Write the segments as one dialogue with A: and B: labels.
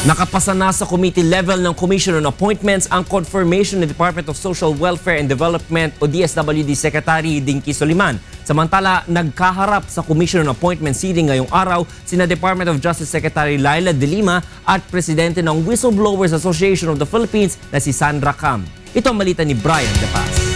A: Nakapasa na sa committee level ng Commission on Appointments ang confirmation ng Department of Social Welfare and Development o DSWD Secretary Dinky Soliman. Samantala, nagkaharap sa Commission on Appointments hearing ngayong araw sina Department of Justice Secretary Laila De Lima at Presidente ng Whistleblowers Association of the Philippines na si Sandra Cam. Ito ang balita ni Brian De Paz.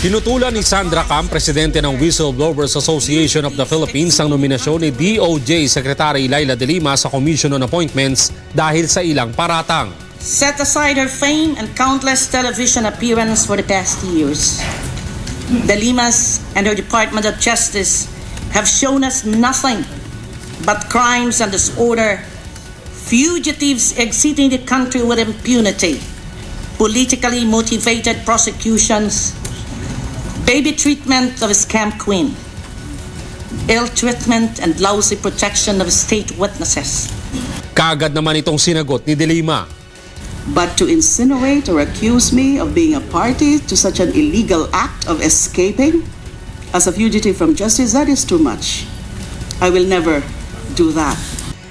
B: Tinutulan ni Sandra Cam, Presidente ng Whistleblowers Association of the Philippines, ang nominasyon ni DOJ Secretary Laila De Lima sa Commission on Appointments dahil sa ilang paratang.
C: Set aside her fame and countless television appearances for the past years, De Lima's and her Department of Justice have shown us nothing but crimes and disorder, fugitives exiting the country with impunity, politically motivated prosecutions, baby treatment of a scam queen, ill treatment and lousy protection of state witnesses.
B: Kaagad naman itong sinagot ni De Lima.
D: But to insinuate or accuse me of being a party to such an illegal act of escaping as a fugitive from justice, that is too much. I will never do that.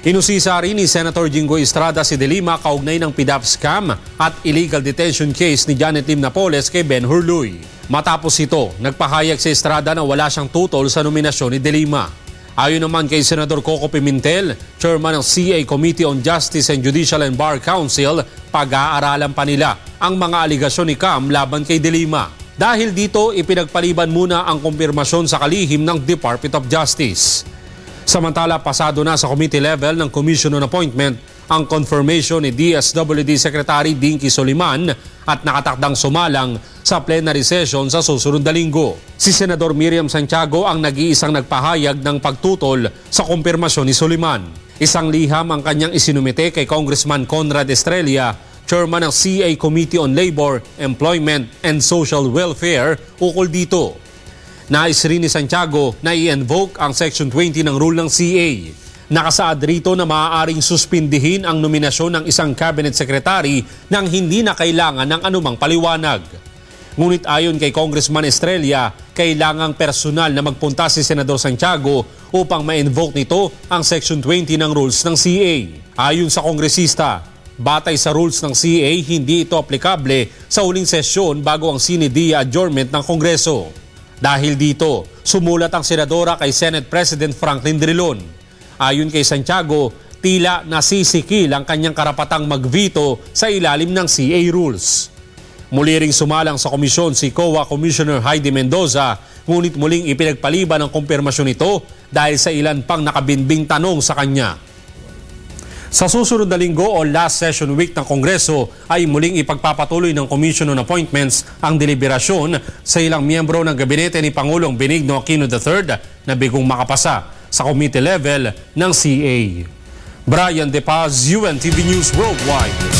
B: Inusisa rin ni Senator Jinggoy Estrada si De Lima kaugnay ng PDAP scam at illegal detention case ni Janet Lim Napoles kay Ben Hurluy. Matapos ito, nagpahayag si Estrada na wala siyang tutol sa nominasyon ni De Lima. Ayon naman kay Senador Coco Pimentel, Chairman ng CA Committee on Justice and Judicial and Bar Council, pag-aaralan pa nila ang mga aligasyon ni Cam laban kay De Lima. Dahil dito, ipinagpaliban muna ang kumpirmasyon sa kalihim ng Department of Justice. Samantala, pasado na sa committee level ng Commission on Appointment ang confirmation ni DSWD Secretary Dinky Soliman at nakatakdang sumalang sa plenary session sa susunod na linggo. Si Senador Miriam Santiago ang nag-iisang nagpahayag ng pagtutol sa kumpirmasyon ni Soliman. Isang liham ang kanyang isinumite kay Congressman Conrad Estrella, Chairman ng CA Committee on Labor, Employment and Social Welfare, ukol dito. Nais rin ni Santiago na i-invoke ang Section 20 ng rule ng CA. Nakasaad rito na maaaring suspindihin ang nominasyon ng isang cabinet secretary nang hindi na kailangan ng anumang paliwanag. Ngunit ayon kay Congressman Estrella, kailangang personal na magpunta si Senador Santiago upang ma-invoke nito ang Section 20 ng rules ng CA. Ayon sa kongresista, batay sa rules ng CA, hindi ito aplikable sa huling sesyon bago ang sine die adjournment ng Kongreso. Dahil dito, sumulat ang senadora kay Senate President Franklin Drilon. Ayon kay Santiago, tila nasisikil ang kanyang karapatang mag-veto sa ilalim ng CA rules. Muli ring sumalang sa komisyon si COA Commissioner Heidi Mendoza, ngunit muling ipinagpaliban ang kumpirmasyon nito dahil sa ilan pang nakabinbing tanong sa kanya. Sa susunod na linggo o last session week ng Kongreso ay muling ipagpapatuloy ng Commission on Appointments ang deliberasyon sa ilang miyembro ng gabinete ni Pangulong Benigno Aquino III na bigong makapasa sa committee level ng CA. Brian De Paz, UNTV News Worldwide.